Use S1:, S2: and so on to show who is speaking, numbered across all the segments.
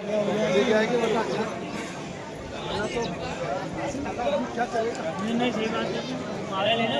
S1: नहीं सही बात है, मारे लेना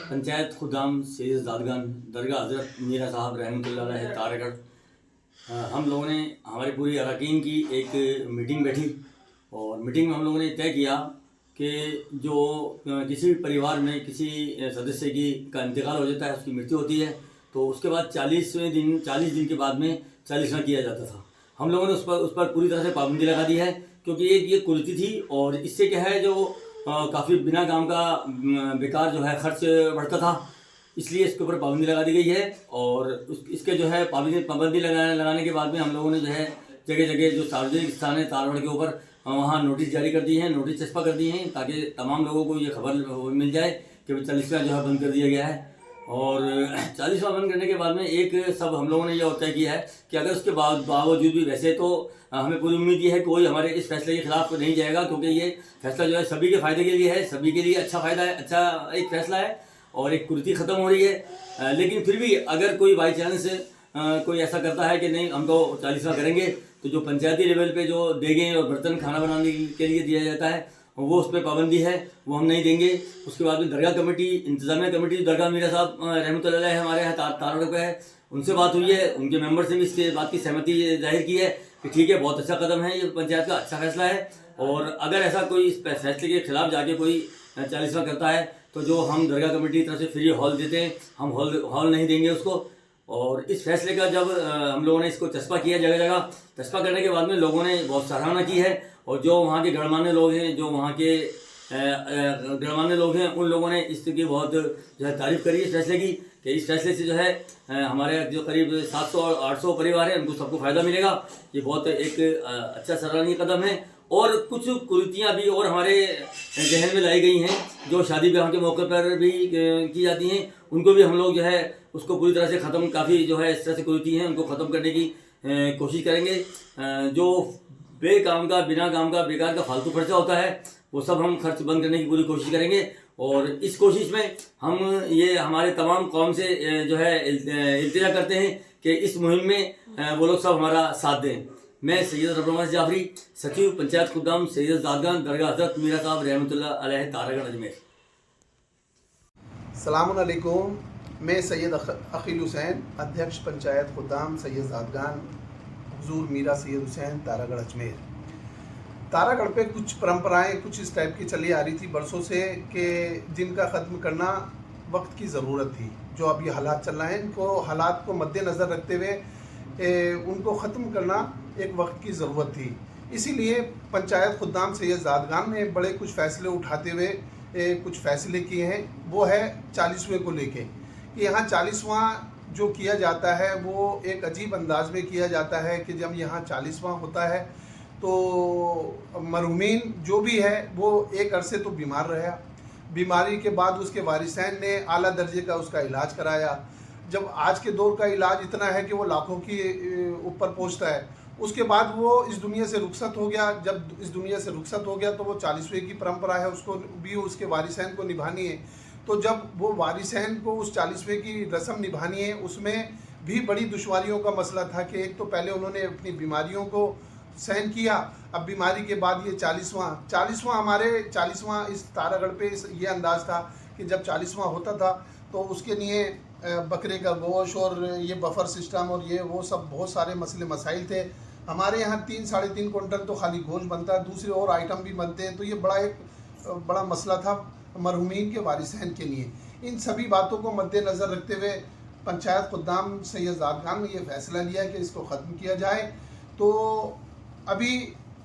S2: पंचायत खुदाम सैयद ज़ादगान दरगाह हज़रत मीरा साहब रहमतुल्लाह अलैह तारागढ़। हम लोगों ने हमारी पूरी अरकान की एक मीटिंग बैठी और मीटिंग में हम लोगों ने तय किया कि जो किसी भी परिवार में किसी सदस्य का इंतकाल हो जाता है, उसकी मृत्यु होती है, तो उसके बाद 40 दिन के बाद में 40वां किया जाता था। हम लोगों ने उस पर पूरी तरह से पाबंदी लगा दी है, क्योंकि एक ये कुरीति थी और इससे क्या है जो काफ़ी बिना काम का बेकार जो है खर्च बढ़ता था, इसलिए इसके ऊपर पाबंदी लगा दी गई है। और इसके जो है पाबंदी लगाने के बाद में हम लोगों ने जो है जगह जगह जो सार्वजनिक स्थान है तारागढ़ के ऊपर वहाँ नोटिस जारी कर दिए हैं, नोटिस चस्पा कर दिए हैं, ताकि तमाम लोगों को ये खबर मिल जाए कि 40वां जो है बंद कर दिया गया है। और 40वां बंद करने के बाद में एक सब हम लोगों ने यह तय किया है कि अगर उसके बावजूद भी वैसे तो हमें पूरी उम्मीद ये है कोई हमारे इस फैसले के खिलाफ नहीं जाएगा, क्योंकि ये फैसला जो है सभी के फ़ायदे के लिए है, सभी के लिए अच्छा फ़ायदा है, अच्छा एक फैसला है और एक कुरीति ख़त्म हो रही है। लेकिन फिर भी अगर कोई बाई चांस कोई ऐसा करता है कि नहीं हम तो 40वां करेंगे, तो जो पंचायती लेवल पे जो देगें और बर्तन खाना बनाने के लिए दिया जाता है वो उस पर पाबंदी है, वो हम नहीं देंगे। उसके बाद में दरगाह कमेटी, इंतज़ामिया कमेटी दरगाह मीरा साहब रहमतुल्लाह अलैह हमारे यहाँ तारागढ़ पे है, उनसे बात हुई है, उनके मेंबर से भी इसके बात की सहमति जाहिर की है कि ठीक है, बहुत अच्छा कदम है, ये पंचायत का अच्छा फैसला है। और अगर ऐसा कोई इस फैसले के खिलाफ जाके कोई 40वां करता है तो जो हम दरगाह कमेटी की तरफ से फ्री हॉल देते हैं, हम हॉल नहीं देंगे उसको। और इस फैसले का जब हम लोगों ने इसको चस्पा किया जगह जगह, चस्पा करने के बाद में लोगों ने बहुत सराहना की है और जो वहाँ के गणमान्य लोग हैं, जो वहाँ के गणमान्य लोग हैं, उन लोगों ने इसकी बहुत जो है तारीफ़ करी इस फैसले की कि इस फैसले से जो है हमारे जो करीब 700 और 800 परिवार हैं उनको सबको फ़ायदा मिलेगा। ये बहुत एक अच्छा सराहनीय कदम है। और कुछ कुरीतियाँ भी और हमारे जहन में लाई गई हैं जो शादी ब्याह के मौके पर भी की जाती हैं, उनको भी हम लोग जो है उसको पूरी तरह से ख़त्म, काफ़ी जो है इस तरह से कुरीति हैं उनको ख़त्म करने की कोशिश करेंगे। जो बेकाम का, बिना काम का, बेकार का फालतू खर्चा होता है वो सब हम खर्च बंद करने की पूरी कोशिश करेंगे। और इस कोशिश में हम ये हमारे तमाम कौम से जो है इल्तिजा करते हैं कि इस मुहिम में वो लोग सब हमारा साथ दें। मैं सैयद रब्बानी जाफरी, सचिव पंचायत खुदाम सैयद ज़ादगान दरगाह हज़रत मीरा साहब रहमतुल्लाह अलैह तारागढ़ अजमेर।
S3: अस्सलामुन अलैकुम। मैं सैयद अखिल हुसैन, अध्यक्ष पंचायत खुदाम सैयद ज़ादगान हुजूर मीरा सैयद हुसैन तारागढ़ अजमेर। तारागढ़ पे कुछ परंपराएं कुछ इस टाइप की चली आ रही थी बरसों से कि जिनका ख़त्म करना वक्त की ज़रूरत थी। जो अब ये हालात चल रहे हैं, इनको हालात को मद्देनज़र रखते हुए उनको ख़त्म करना एक वक्त की ज़रूरत थी। इसीलिए पंचायत खुदाम सैयद ज़ादगान ने बड़े कुछ फ़ैसले उठाते हुए कुछ फ़ैसले किए हैं। वो है 40वें को लेके कि यहाँ 40वां जो किया जाता है वो एक अजीब अंदाज में किया जाता है कि जब यहाँ 40वां होता है तो मरहूमीन जो भी है वो एक अरसे तो बीमार रहा, बीमारी के बाद उसके वारिसैन ने आला दर्जे का उसका इलाज कराया। जब आज के दौर का इलाज इतना है कि वो लाखों की ऊपर पहुंचता है, उसके बाद वो इस दुनिया से रुखसत हो गया। जब इस दुनिया से रुखसत हो गया तो वो 40वें की परंपरा है, उसको भी उसके वारिसैन को निभानी है। तो जब वो वारिसैन को उस 40वें की रस्म निभानी है, उसमें भी बड़ी दुश्वारियों का मसला था कि एक तो पहले उन्होंने अपनी बीमारियों को सहन किया, अब बीमारी के बाद ये 40वां हमारे 40वां इस तारागढ़ पे ये अंदाज़ था कि जब 40वां होता था तो उसके लिए बकरे का गोश्त और ये बफर सिस्टम और ये वो सब बहुत सारे मसले मसाइल थे। हमारे यहाँ 3-3.5 कुंटल तो खाली गोश्त बनता है, दूसरे और आइटम भी बनते हैं, तो ये बड़ा मसला था। मरहूमीन के वारिसैन के लिए। इन सभी बातों को मद्देनज़र रखते हुए पंचायत खुद्दाम सैयद ज़ादगान ने यह फ़ैसला लिया है कि इसको ख़त्म किया जाए। तो अभी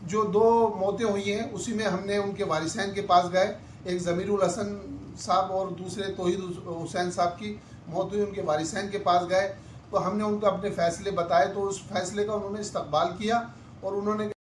S3: जो 2 मौतें हुई हैं उसी में हमने उनके वारिसैन के पास गए, एक ज़मीरुल हसन साहब और दूसरे तौहीद हुसैन साहब की मौत हुई, उनके वारिसैन के पास गए तो हमने उनको अपने फ़ैसले बताए, तो उस फैसले का उन्होंने इस्तक़बाल किया और उन्होंने